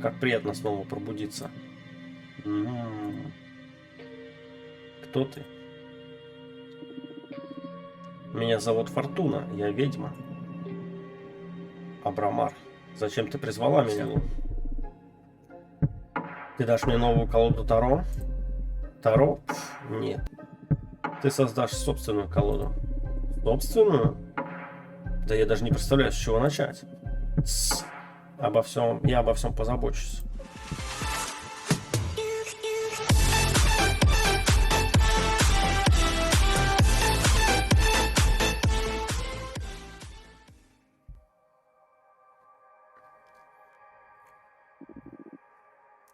Как приятно снова пробудиться. Кто ты? Меня зовут Фортуна, я ведьма. Абрамар, зачем ты призвала меня? Ты дашь мне новую колоду Таро? Таро? Нет. Ты создашь собственную колоду. Собственную? Да я даже не представляю, с чего начать. Я обо всем позабочусь.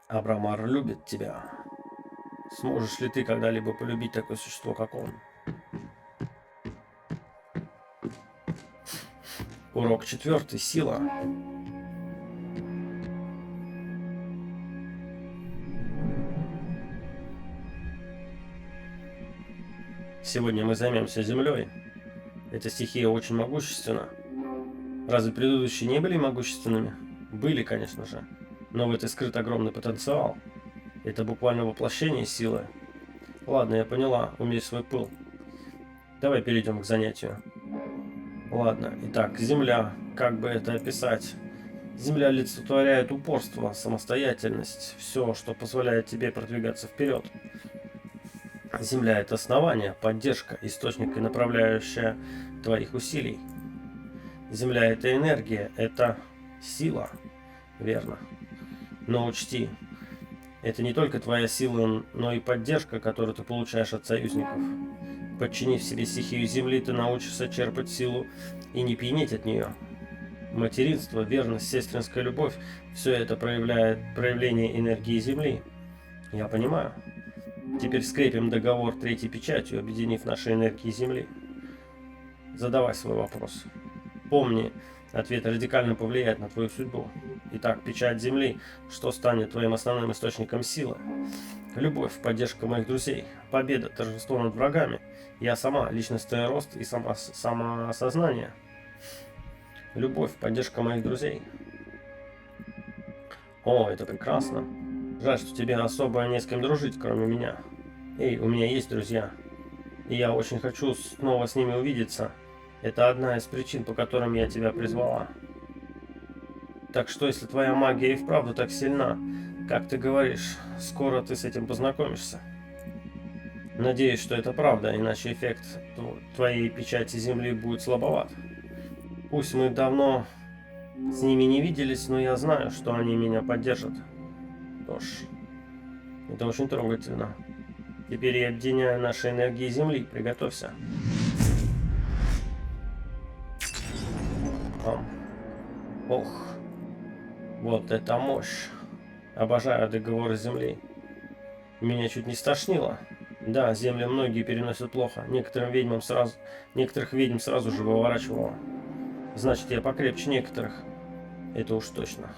Абрамар любит тебя. Сможешь ли ты когда-либо полюбить такое существо, как он? Урок 4. Сила. Сегодня мы займемся землей. Эта стихия очень могущественна. Разве предыдущие не были могущественными? Были, конечно же. Но в этой скрыт огромный потенциал. Это буквально воплощение силы. Ладно, я поняла. Умей свой пыл. Давай перейдем к занятию. Ладно, итак, Земля. Как бы это описать? Земля олицетворяет упорство, самостоятельность, все, что позволяет тебе продвигаться вперед. Земля – это основание, поддержка, источник и направляющая твоих усилий. Земля – это энергия, это сила. Верно. Но учти, это не только твоя сила, но и поддержка, которую ты получаешь от союзников. Подчинив себе стихию Земли, ты научишься черпать силу и не пьянеть от нее. Материнство, верность, сестринская любовь – все это проявление энергии Земли. Я понимаю. Теперь скрепим договор третьей печатью, объединив наши энергии Земли. Задавай свой вопрос. Помни, ответ радикально повлияет на твою судьбу. Итак, печать Земли. Что станет твоим основным источником силы? Любовь, поддержка моих друзей, победа, торжество над врагами. Я сама, личностный рост и самоосознание. Любовь, поддержка моих друзей. О, это прекрасно. Жаль, что тебе особо не с кем дружить, кроме меня. Эй, у меня есть друзья. И я очень хочу снова с ними увидеться. Это одна из причин, по которым я тебя призвала. Так что, если твоя магия и вправду так сильна, как ты говоришь, скоро ты с этим познакомишься. Надеюсь, что это правда, иначе эффект твоей печати Земли будет слабоват. Пусть мы давно с ними не виделись, но я знаю, что они меня поддержат. Что ж, это очень трогательно. Теперь я объединяю наши энергии Земли. Приготовься. Ох, вот это мощь. Обожаю договоры Земли. Меня чуть не стошнило. Да, земли многие переносят плохо. Некоторых ведьм сразу же выворачивало. Значит, я покрепче некоторых. Это уж точно.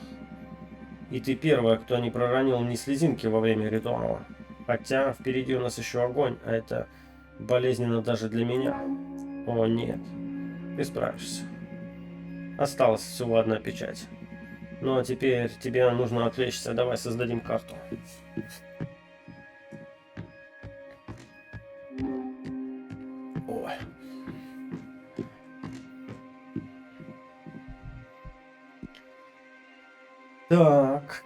И ты первая, кто не проронил ни слезинки во время ритуала. Хотя впереди у нас еще огонь, а это болезненно даже для меня. О нет, ты справишься. Осталась всего одна печать. Ну а теперь тебе нужно отвлечься. Давай создадим карту. Ой. Так.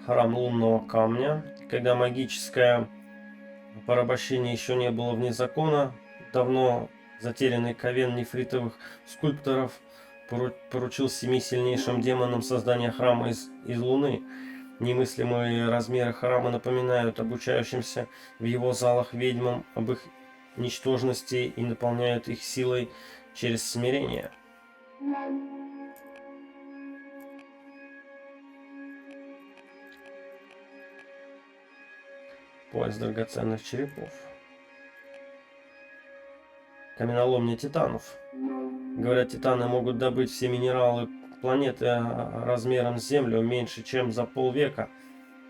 Храм лунного камня. Когда магическое порабощение еще не было вне закона, давно затерянный ковен нефритовых скульпторов поручил 7 сильнейшим демонам создание храма из луны. Немыслимые размеры храма напоминают обучающимся в его залах ведьмам об их ничтожности и наполняют их силой через смирение. Пояс драгоценных черепов. Каменоломня титанов. Говорят, титаны могут добыть все минералы планеты размером с Землю меньше, чем за полвека.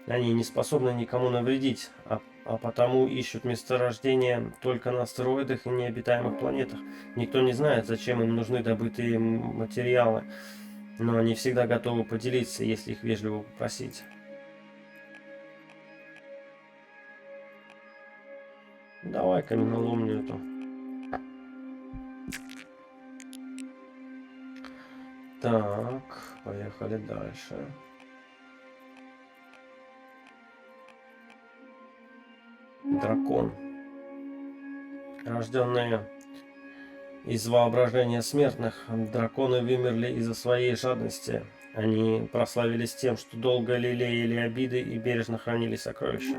Они не способны никому навредить, а а потому ищут месторождения только на астероидах и необитаемых планетах. Никто не знает, зачем им нужны добытые материалы, но они всегда готовы поделиться, если их вежливо попросить. Давай каменоломню эту. Так, поехали дальше. Дракон. Рожденные из воображения смертных, драконы вымерли из-за своей жадности. Они прославились тем, что долго лелеяли обиды и бережно хранили сокровища.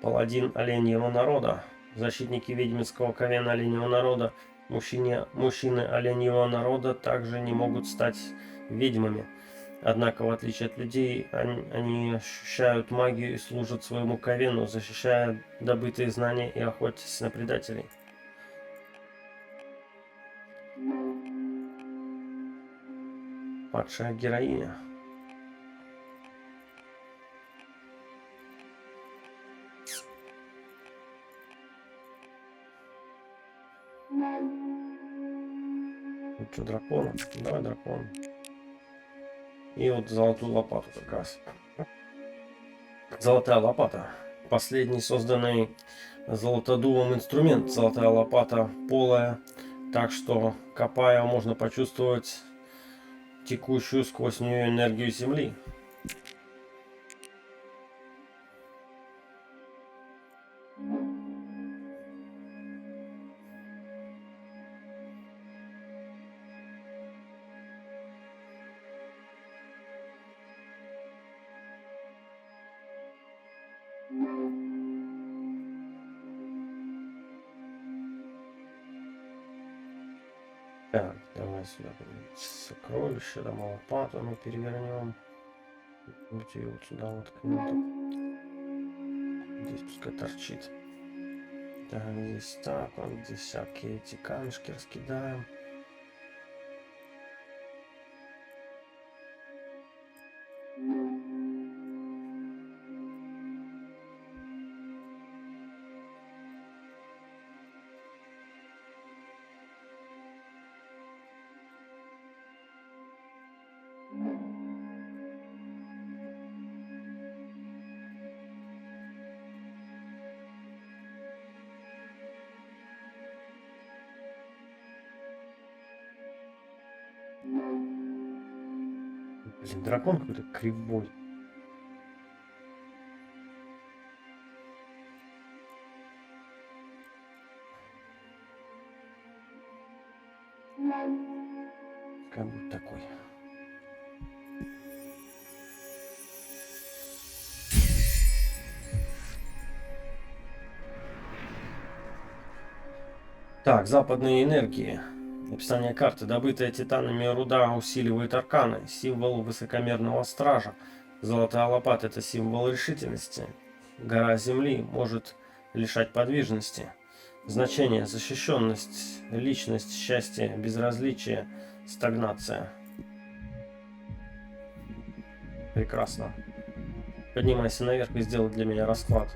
Паладин оленьего народа. Защитники ведьминского ковена оленьего народа. Мужчины оленьего народа также не могут стать ведьмами. Однако, в отличие от людей, они ощущают магию и служат своему ковену, защищая добытые знания и охотясь на предателей. Падшая героиня. Ну что, дракон? Давай дракон. И вот золотую лопату как раз. Золотая лопата. Последний созданный золотодувом инструмент. Золотая лопата полая, так что, копая, можно почувствовать текущую сквозь нее энергию земли. Так, давай сюда сокровище, да, лопату мы перевернем. Вот ее вот сюда вот здесь пускай торчит. Так, здесь так, вот здесь всякие эти камешки раскидаем. Блин, дракон какой-то кривой. Как будто такой. Так, западные энергии. Описание карты. Добытая титанами руда усиливает арканы. Символ высокомерного стража. Золотая лопата — это символ решительности. Гора земли может лишать подвижности. Значение: защищенность, личность, счастье, безразличие, стагнация. Прекрасно. Поднимайся наверх и сделай для меня расклад.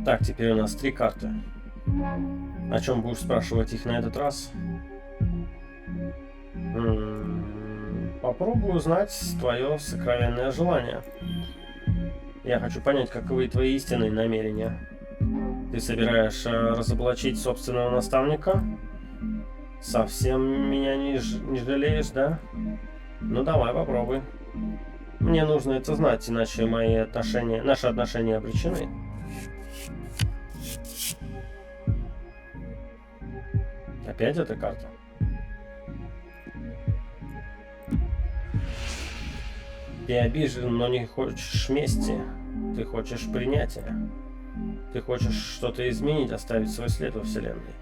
Так, теперь у нас 3 карты. О чем будешь спрашивать их на этот раз? Попробую узнать твое сокровенное желание. Я хочу понять, каковы твои истинные намерения. Ты собираешь разоблачить собственного наставника? Совсем меня не жалеешь, да? Ну давай, попробуй. Мне нужно это знать, иначе наши отношения обречены. Опять эта карта? Ты обижен, но не хочешь мести. Ты хочешь принятия. Ты хочешь что-то изменить, оставить свой след во Вселенной.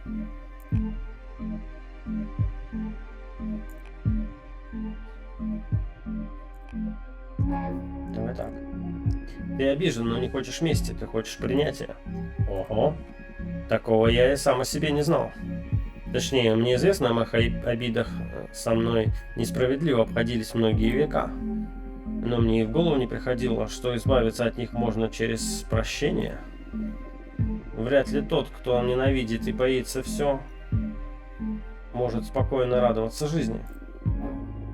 Давай так. Ты обижен, но не хочешь мести, ты хочешь принятия. Ого. Такого я и сам о себе не знал. Точнее, мне известно о моих обидах, со мной несправедливо обходились многие века. Но мне и в голову не приходило, что избавиться от них можно через прощение. Вряд ли тот, кто ненавидит и боится все, может спокойно радоваться жизни.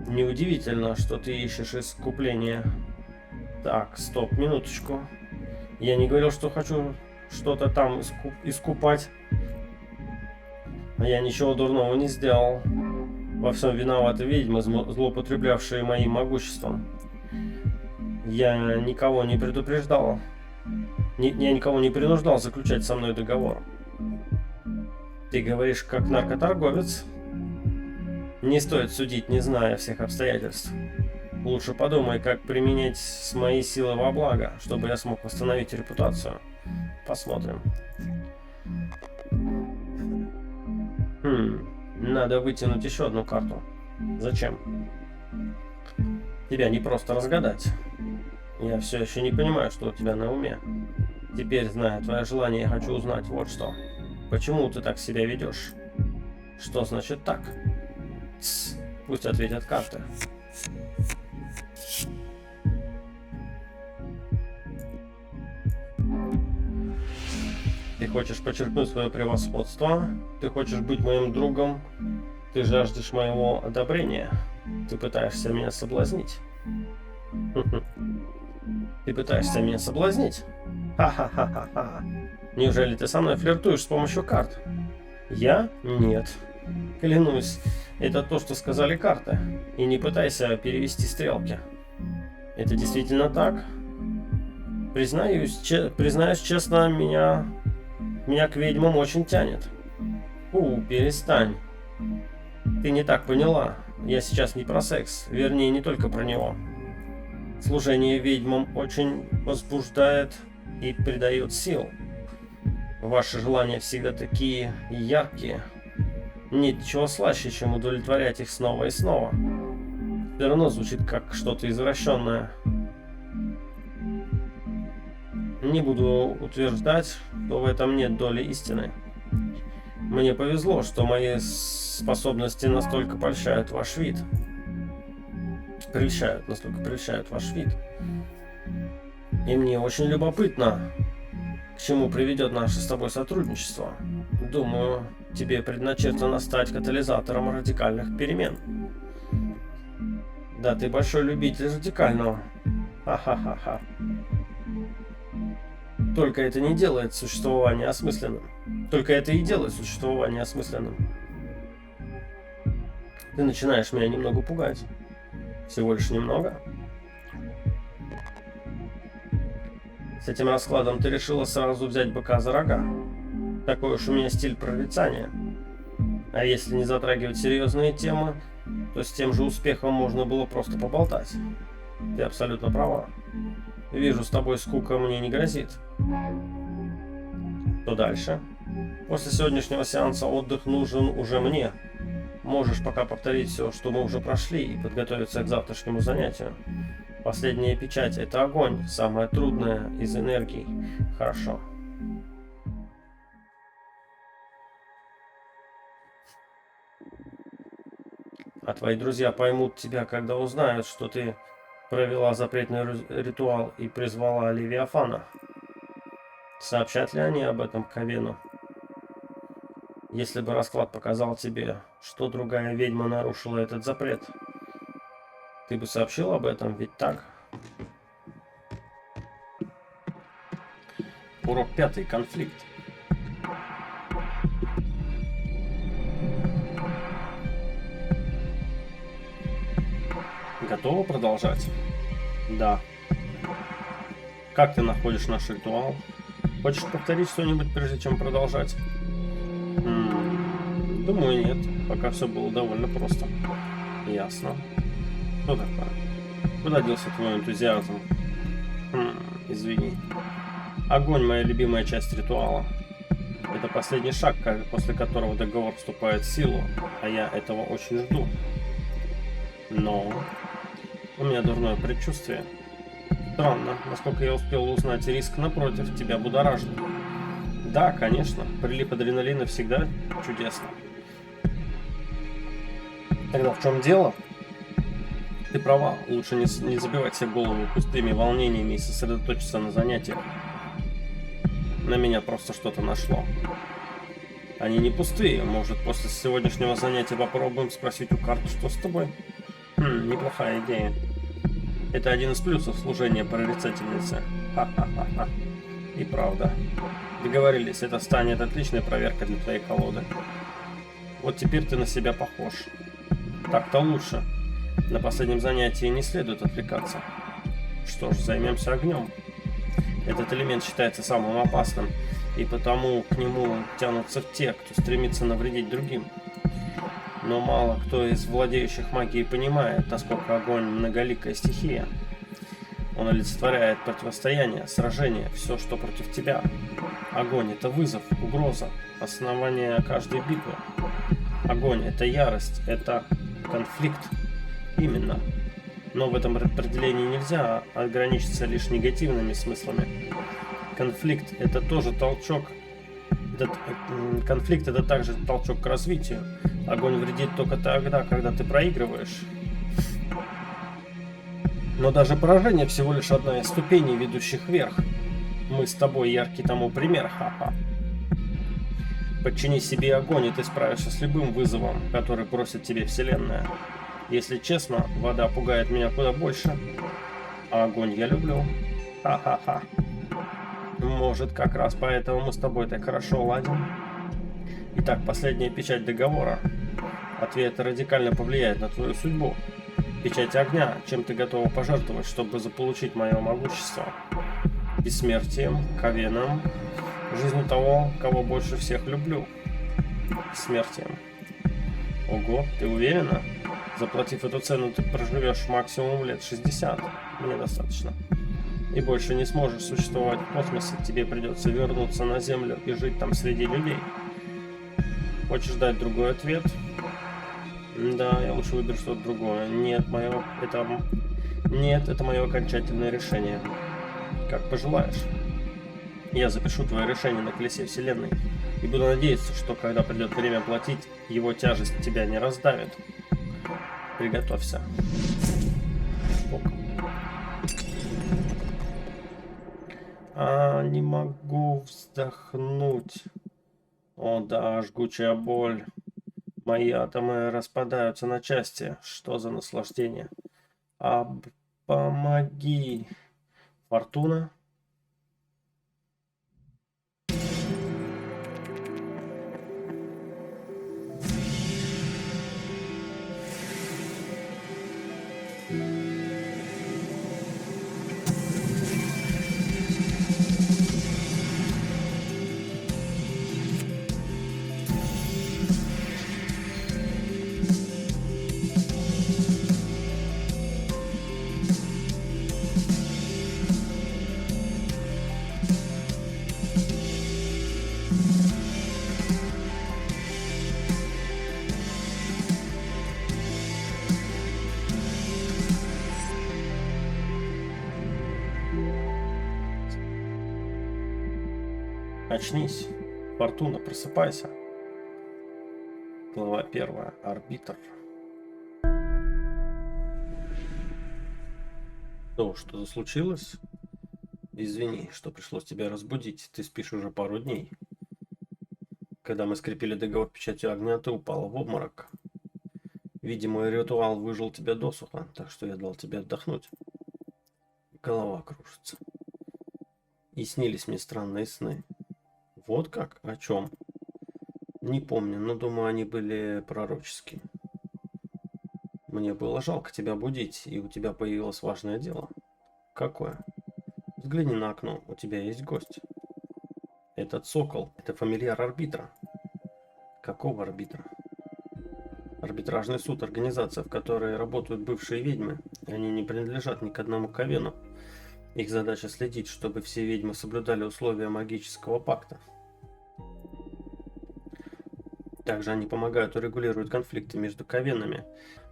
Неудивительно, что ты ищешь искупления. Так, стоп, минуточку. Я не говорил, что хочу что-то там искупать. Я ничего дурного не сделал. Во всем виноваты ведьмы, злоупотреблявшие моим могуществом. Я никого не предупреждал. Я никого не принуждал заключать со мной договор. Ты говоришь, как наркоторговец? Не стоит судить, не зная всех обстоятельств. Лучше подумай, как применять мои силы во благо, чтобы я смог восстановить репутацию. Посмотрим. Надо вытянуть еще одну карту. Зачем? Тебя не просто разгадать. Я все еще не понимаю, что у тебя на уме. Теперь, зная твое желание, я хочу узнать вот что. Почему ты так себя ведешь? Что значит так? Тсс, пусть ответят карты. Ты хочешь подчеркнуть свое превосходство? Ты хочешь быть моим другом? Ты жаждешь моего одобрения? Ты пытаешься меня соблазнить? Ты пытаешься меня соблазнить? Ха-ха-ха-ха-ха. Неужели ты со мной флиртуешь с помощью карт? Я? Нет. Клянусь, это то, что сказали карты. И не пытайся перевести стрелки. Это действительно так? Признаюсь честно, меня к ведьмам очень тянет. Перестань. Ты не так поняла. Я сейчас не про секс, вернее, не только про него. Служение ведьмам очень возбуждает и придает сил. Ваши желания всегда такие яркие. Нет ничего слаще, чем удовлетворять их снова и снова. Все равно звучит как что-то извращенное. Не буду утверждать, что в этом нет доли истины. Мне повезло, что мои способности настолько прельщают ваш вид. Настолько прельщают ваш вид. И мне очень любопытно, к чему приведет наше с тобой сотрудничество. Думаю, тебе предначертано стать катализатором радикальных перемен. Да, ты большой любитель радикального. Ха-ха-ха-ха. Только это не делает существование осмысленным. Только это и делает существование осмысленным. Ты начинаешь меня немного пугать. Всего лишь немного. С этим раскладом ты решила сразу взять быка за рога. Такой уж у меня стиль прорицания. А если не затрагивать серьезные темы, то с тем же успехом можно было просто поболтать. Ты абсолютно права. Вижу, с тобой скука мне не грозит. Что дальше? После сегодняшнего сеанса отдых нужен уже мне. Можешь пока повторить все, что мы уже прошли, и подготовиться к завтрашнему занятию. Последняя печать — это огонь, самая трудная из энергий. Хорошо. А твои друзья поймут тебя, когда узнают, что ты провела запретный ритуал и призвала Левиафана. Сообщат ли они об этом Ковену? Если бы расклад показал тебе, что другая ведьма нарушила этот запрет, ты бы сообщил об этом, ведь так? Урок 5. Конфликт. Готова продолжать? Да. Как ты находишь наш ритуал? Хочешь повторить что-нибудь, прежде чем продолжать? Думаю, нет. Пока все было довольно просто. Ясно. Что такое? Куда делся твой энтузиазм? Извини. Огонь — моя любимая часть ритуала. Это последний шаг, после которого договор вступает в силу, а я этого очень жду. Но у меня дурное предчувствие. Странно, насколько я успел узнать, риск напротив тебя будоражит. Да, конечно, прилив адреналина всегда чудесно. Тогда в чем дело? Ты права, лучше не забивать себе голову пустыми волнениями и сосредоточиться на занятиях. На меня просто что-то нашло. Они не пустые, может, после сегодняшнего занятия попробуем спросить у карты, что с тобой? Неплохая идея. Это один из плюсов служения прорицательницы. Ха-ха-ха-ха. И правда. Договорились, это станет отличной проверкой для твоей колоды. Вот теперь ты на себя похож. Так-то лучше. На последнем занятии не следует отвлекаться. Что ж, займемся огнем. Этот элемент считается самым опасным, и потому к нему тянутся те, кто стремится навредить другим. Но мало кто из владеющих магией понимает, насколько огонь многоликая стихия. Он олицетворяет противостояние, сражение, все, что против тебя. Огонь — это вызов, угроза, основание каждой битвы. Огонь — это ярость, это конфликт. Именно. Но в этом определении нельзя ограничиться лишь негативными смыслами. Конфликт — это тоже толчок. Конфликт — это также толчок к развитию. Огонь вредит только тогда, когда ты проигрываешь. Но даже поражение всего лишь одна из ступеней, ведущих вверх. Мы с тобой яркий тому пример, ха-ха. Подчини себе огонь, и ты справишься с любым вызовом, который бросит тебе Вселенная. Если честно, вода пугает меня куда больше, а огонь я люблю. Ха-ха-ха. Может, как раз поэтому мы с тобой так хорошо ладим? Итак, последняя печать договора. Ответ радикально повлияет на твою судьбу. Печать огня, чем ты готова пожертвовать, чтобы заполучить мое могущество? Бессмертием, ковеном, жизнью того, кого больше всех люблю. Бессмертием. Ого, ты уверена? Заплатив эту цену, ты проживешь максимум лет 60. Мне достаточно. И больше не сможешь существовать в космосе. Тебе придется вернуться на Землю и жить там среди людей. Хочешь дать другой ответ? Да, я лучше выберу что-то другое. Нет, это мое окончательное решение. Как пожелаешь. Я запишу твое решение на колесе Вселенной. И буду надеяться, что когда придет время платить, его тяжесть тебя не раздавит. Приготовься. Не могу вздохнуть. О да, жгучая боль. Мои атомы распадаются на части. Что за наслаждение? Помоги. Фортуна? Очнись. Фортуна, просыпайся. Глава 1. Арбитр. Что случилось? Извини, что пришлось тебя разбудить. Ты спишь уже пару дней. Когда мы скрепили договор печатью огня, ты упала в обморок. Видимо, ритуал выжил тебя досуха, так что я дал тебе отдохнуть. Голова кружится. И снились мне странные сны. Вот как? О чем? Не помню, но думаю, они были пророческие. Мне было жалко тебя будить, и у тебя появилось важное дело. Какое? Взгляни на окно, у тебя есть гость. Этот сокол, это фамильяр арбитра. Какого арбитра? Арбитражный суд — организация, в которой работают бывшие ведьмы. Они не принадлежат ни к одному ковену. Их задача следить, чтобы все ведьмы соблюдали условия магического пакта. Также они помогают урегулировать конфликты между ковенами,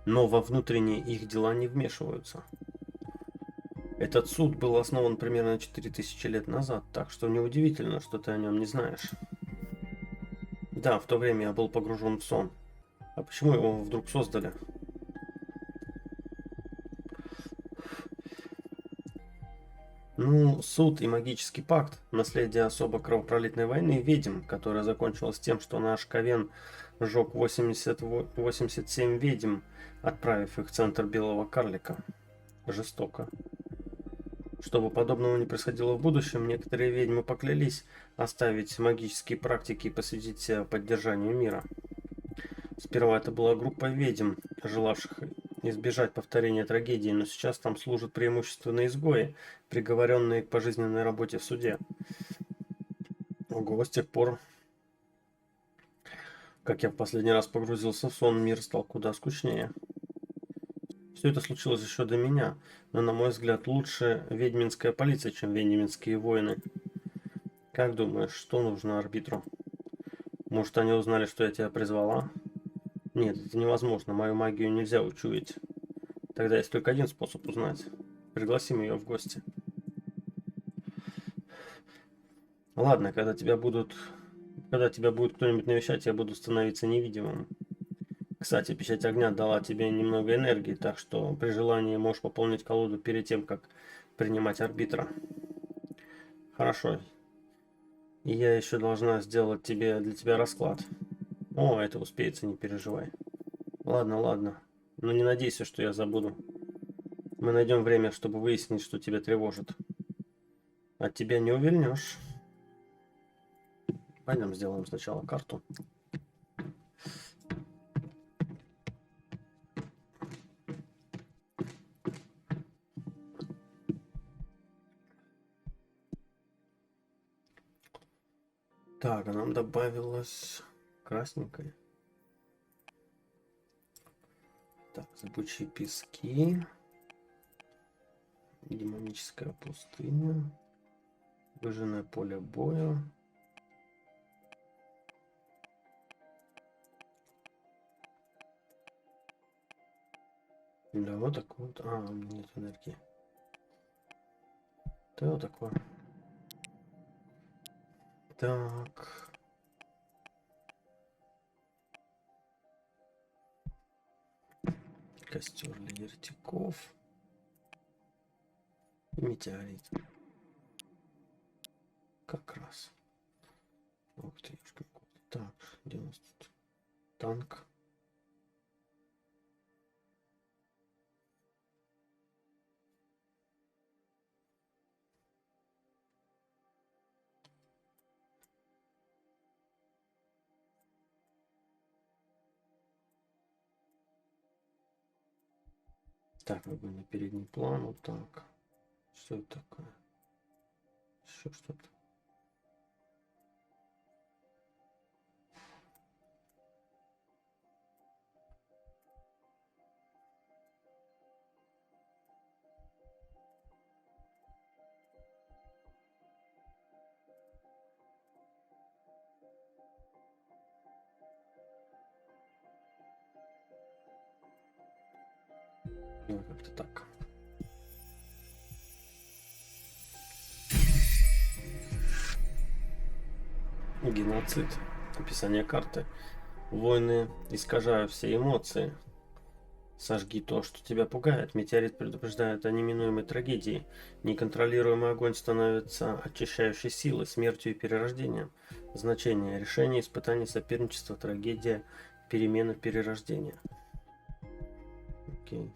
но во внутренние их дела не вмешиваются. Этот суд был основан примерно 4000 лет назад, так что неудивительно, что ты о нем не знаешь. Да, в то время я был погружен в сон. А почему его вдруг создали? Ну, суд и магический пакт — наследие особо кровопролитной войны ведьм, которая закончилась тем, что наш Ковен сжег 87 ведьм, отправив их в центр Белого Карлика. Жестоко. Чтобы подобного не происходило в будущем, некоторые ведьмы поклялись оставить магические практики и посвятить себя поддержанию мира. Сперва это была группа ведьм, желавших избежать повторения трагедии, но сейчас там служат преимущественно изгои, приговоренные к пожизненной работе в суде. Ого, с тех пор, как я в последний раз погрузился в сон, мир стал куда скучнее. Все это случилось еще до меня, но, на мой взгляд, лучше ведьминская полиция, чем ведьминские воины. Как думаешь, что нужно арбитру? Может, они узнали, что я тебя призвала? Нет, это невозможно, мою магию нельзя учуять. Тогда есть только один способ узнать. Пригласим ее в гости. Ладно, когда тебя будет кто-нибудь навещать, я буду становиться невидимым. Кстати, печать огня дала тебе немного энергии, так что при желании можешь пополнить колоду перед тем, как принимать арбитра. Хорошо. И я еще должна сделать для тебя расклад. О, это успеется, не переживай. Ладно, ладно. Но не надейся, что я забуду. Мы найдем время, чтобы выяснить, что тебя тревожит. От тебя не увильнешь. Пойдем сделаем сначала карту. Так, а нам добавилось красненькое. Так, зыбучие пески. Демоническая пустыня. Выжженное поле боя. Да, вот такой вот. А, у меня нет энергии. Да, вот такое. Так. Костер лертиков. И метеорит. Как раз. Ух ты, так, где у нас тут танк? Так, как бы на передний план, вот так. Что это такое? Еще что-то. Ну, как-то так. Геноцид. Описание карты. Войны искажают все эмоции. Сожги то, что тебя пугает. Метеорит предупреждает о неминуемой трагедии. Неконтролируемый огонь становится очищающей силой, смертью и перерождением. Значение. Решение, испытание, соперничество, трагедия, перемена, перерождение. Окей.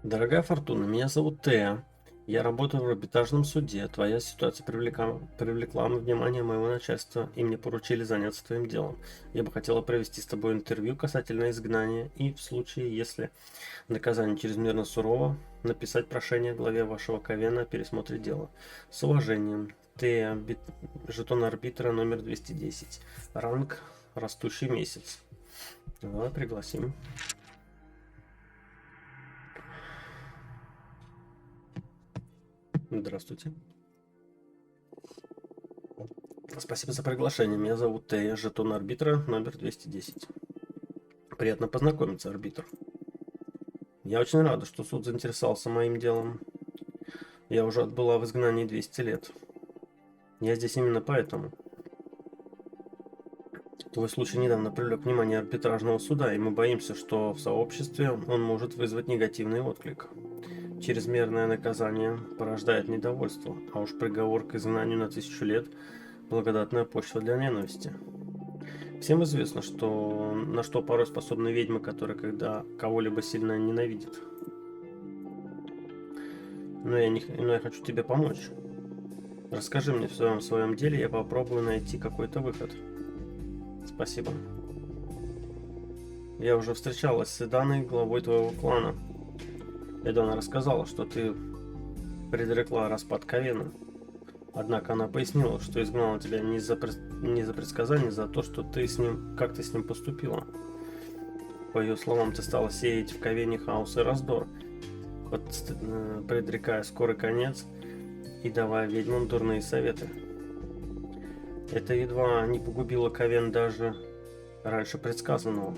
Дорогая Фортуна, меня зовут Теа. Я работаю в арбитражном суде. Твоя ситуация привлекла внимание моего начальства, и мне поручили заняться твоим делом. Я бы хотела провести с тобой интервью касательно изгнания и, в случае, если наказание чрезмерно сурово, написать прошение главе вашего Ковена о пересмотре дела. С уважением, Теа, жетон арбитра номер 210. Ранг растущий месяц. Давай пригласим. Здравствуйте. Спасибо за приглашение. Меня зовут Тея, жетон арбитра номер 210. Приятно познакомиться, арбитр. Я очень рада, что суд заинтересовался моим делом. Я уже отбыла в изгнании 200 лет. Я здесь именно поэтому. Твой случай недавно привлек внимание арбитражного суда, и мы боимся, что в сообществе он может вызвать негативный отклик. Чрезмерное наказание порождает недовольство, а уж приговор к изгнанию на 1000 лет – благодатная почва для ненависти. Всем известно, на что порой способны ведьмы, которые когда кого-либо сильно ненавидят. Но я хочу тебе помочь. Расскажи мне в своем деле, я попробую найти какой-то выход. Спасибо. Я уже встречалась с Эданой, главой твоего клана. Эдана рассказала, что ты предрекла распад Ковена. Однако она пояснила, что изгнала тебя не за предсказание, за то, что как ты с ним поступила. По ее словам, ты стала сеять в Ковене хаос и раздор, предрекая скорый конец и давая ведьмам дурные советы. Это едва не погубило Ковен даже раньше предсказанного.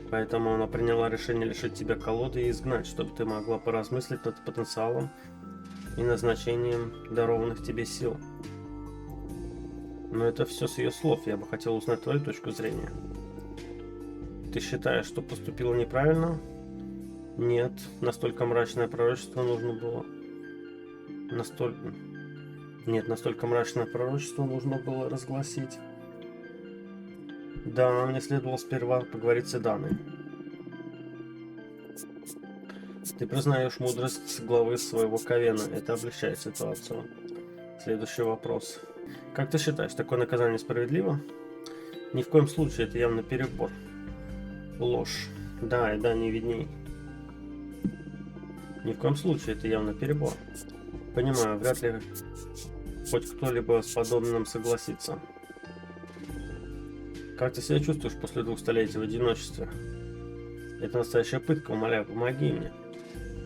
Поэтому она приняла решение лишить тебя колоды и изгнать, чтобы ты могла поразмыслить над потенциалом и назначением дарованных тебе сил. Но это все с ее слов, я бы хотел узнать твою точку зрения. Ты считаешь, что поступила неправильно? Нет, настолько мрачное пророчество нужно было. Настолько мрачное пророчество нужно было разгласить. Да, мне следовало сперва поговорить с Эданой. Ты признаешь мудрость главы своего Ковена. Это облегчает ситуацию. Следующий вопрос. Как ты считаешь, такое наказание справедливо? Ни в коем случае, это явно перебор. Ложь. Да, и да, не видней. Ни в коем случае, это явно перебор. Понимаю, вряд ли хоть кто-либо с подобным согласится. Как ты себя чувствуешь после 2 столетий в одиночестве? Это настоящая пытка, умоляю, помоги мне.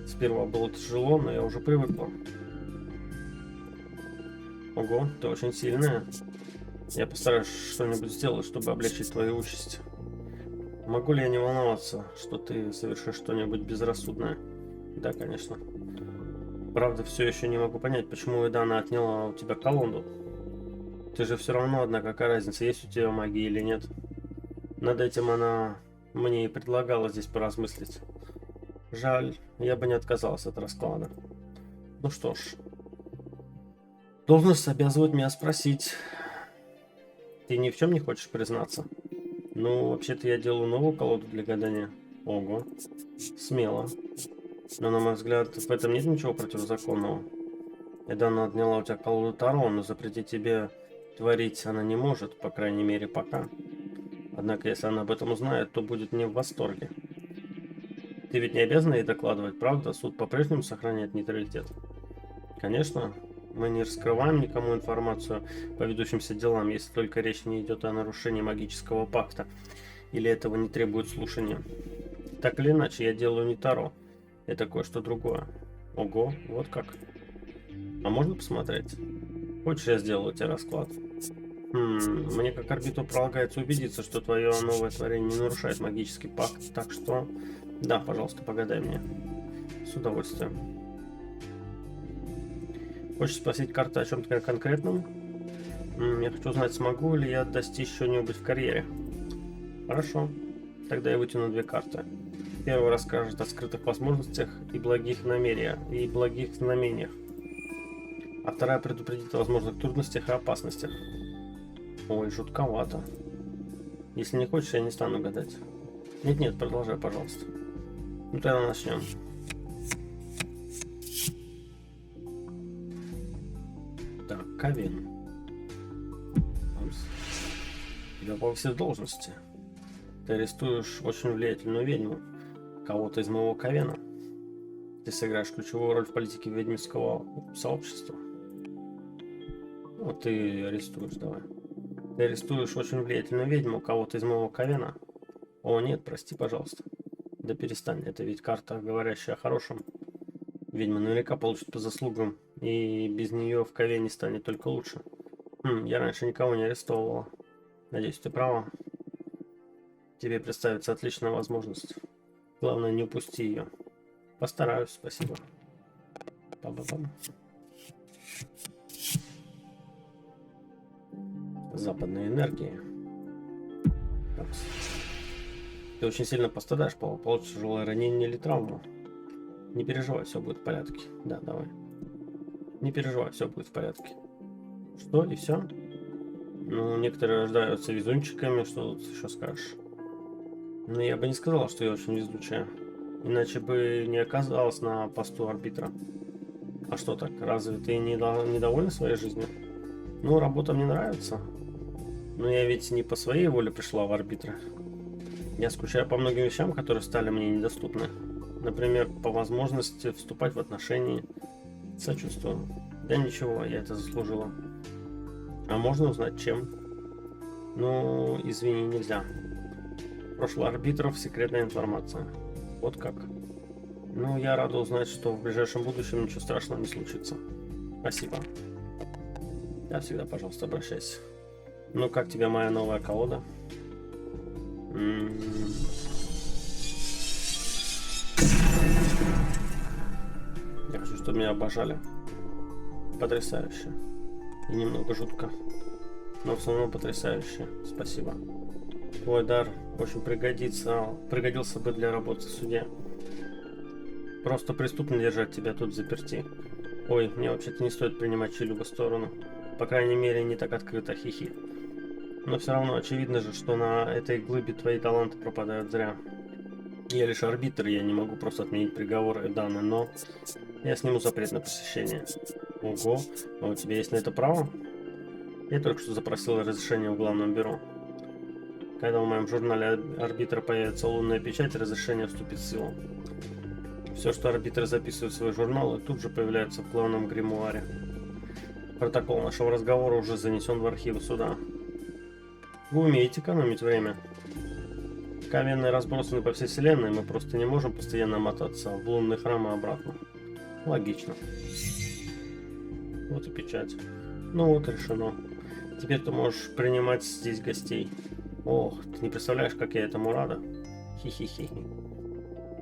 Сперва было тяжело, но я уже привыкла. Ого, ты очень сильная. Я постараюсь что-нибудь сделать, чтобы облегчить твою участь. Могу ли я не волноваться, что ты совершишь что-нибудь безрассудное? Да, конечно. Правда, все еще не могу понять, почему Эдана отняла у тебя колоду. Ты же все равно одна, какая разница, есть у тебя магия или нет. Над этим она мне и предлагала здесь поразмыслить. Жаль, я бы не отказался от расклада. Ну что ж. Должность обязывает меня спросить. Ты ни в чем не хочешь признаться? Ну, вообще-то я делаю новую колоду для гадания. Ого. Смело. Но, на мой взгляд, в этом нет ничего противозаконного. Эдана отняла у тебя колоду Таро, но запретить тебе творить она не может, по крайней мере, пока. Однако, если она об этом узнает, то будет не в восторге. Ты ведь не обязана ей докладывать, правда? Суд по-прежнему сохраняет нейтралитет. Конечно, мы не раскрываем никому информацию по ведущимся делам, если только речь не идет о нарушении магического пакта, или этого не требует слушания. Так или иначе, я делаю не Таро. Это кое-что другое. Ого, вот как. А можно посмотреть? Хочешь, я сделаю тебе расклад? Мне как арбитру полагается убедиться, что твое новое творение не нарушает магический пакт, так что... Да, пожалуйста, погадай мне. С удовольствием. Хочешь спросить карты о чем-то конкретном? Я хочу узнать, смогу ли я достичь чего-нибудь в карьере. Хорошо. Тогда я вытяну 2 карты. Первая расскажет о скрытых возможностях и благих знамениях. А вторая предупредит о возможных трудностях и опасностях. Ой, жутковато. Если не хочешь, я не стану гадать. Нет, продолжай, пожалуйста. Ну тогда начнем. Так, Ковен. Тебя повысили в должности. Ты арестуешь очень влиятельную ведьму. Кого-то из моего Ковена. Ты сыграешь ключевую роль в политике ведьминского сообщества. Вот ты арестуешь, давай. Ты арестуешь очень влиятельную ведьму, кого-то из моего Ковена. О, нет, прости, пожалуйста. Да перестань, это ведь карта, говорящая о хорошем. Ведьма наверняка получит по заслугам, и без нее в Ковене станет только лучше. Я раньше никого не арестовывала. Надеюсь, ты права. Тебе представится отличная возможность. Главное, не упусти ее. Постараюсь, спасибо. Па-ба-бам. Западные энергии. Опс. Ты очень сильно пострадаешь, получишь тяжелое ранение или травму. Не переживай, все будет в порядке. Да, давай. Не переживай, все будет в порядке. Что, и все? Ну, некоторые рождаются везунчиками, что тут еще скажешь? Ну, я бы не сказал, что я очень везучая. Иначе бы не оказалась на посту арбитра. А что так, разве ты недовольна своей жизнью? Ну, работа мне нравится. Но я ведь не по своей воле пришла в арбитры. Я скучаю по многим вещам, которые стали мне недоступны. Например, по возможности вступать в отношения. Сочувствую. Да ничего, я это заслужила. А можно узнать, чем? Ну, извини, нельзя. Прошлый арбитров секретная информация. Вот как. Ну, я рада узнать, что в ближайшем будущем ничего страшного не случится. Спасибо. Да, всегда, пожалуйста, обращайся. Ну, как тебе моя новая колода? Я хочу, чтобы меня обожали. Потрясающе. И немного жутко. Но в основном потрясающе. Спасибо. Твой дар очень пригодился бы для работы в суде. Просто преступно держать тебя тут заперти. Ой, мне вообще-то не стоит принимать чью-либо сторону. По крайней мере, не так открыто, хихи. Но все равно очевидно же, что на этой глыбе твои таланты пропадают зря. Я лишь арбитр, я не могу просто отменить приговор данный, но я сниму запрет на посещение. Ого, а у тебя есть на это право? Я только что запросил разрешение в главном бюро. Когда в моем журнале арбитра появится лунная печать, разрешение вступит в силу. Все, что арбитры записывают в свои журналы, тут же появляется в главном гримуаре. Протокол нашего разговора уже занесен в архивы суда. Вы умеете экономить время. Ковенные разбросаны по всей вселенной, мы просто не можем постоянно мотаться в лунный храм и обратно. Логично. Вот и печать. Ну вот, решено. Теперь ты можешь принимать здесь гостей. Ох, ты не представляешь, как я этому рада. Хи-хи-хи.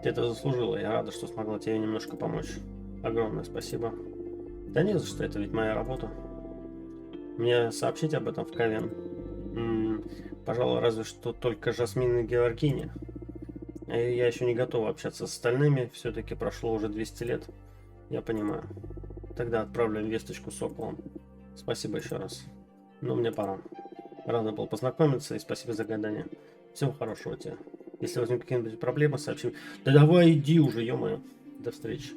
Ты это заслужила, я рада, что смогла тебе немножко помочь. Огромное спасибо. Да не за что, это ведь моя работа. Мне сообщить об этом в Ковен? Пожалуй, разве что только Жасмин и Георгине. Я еще не готова общаться с остальными, все-таки прошло уже 200 лет. Я понимаю. Тогда отправлю весточку Соколом. Спасибо еще раз. Но мне пора. Рада был познакомиться и спасибо за гадание. Всего хорошего тебе. Если возникнут какие-нибудь проблемы, сообщи. Да давай иди уже, ё-моё. До встречи.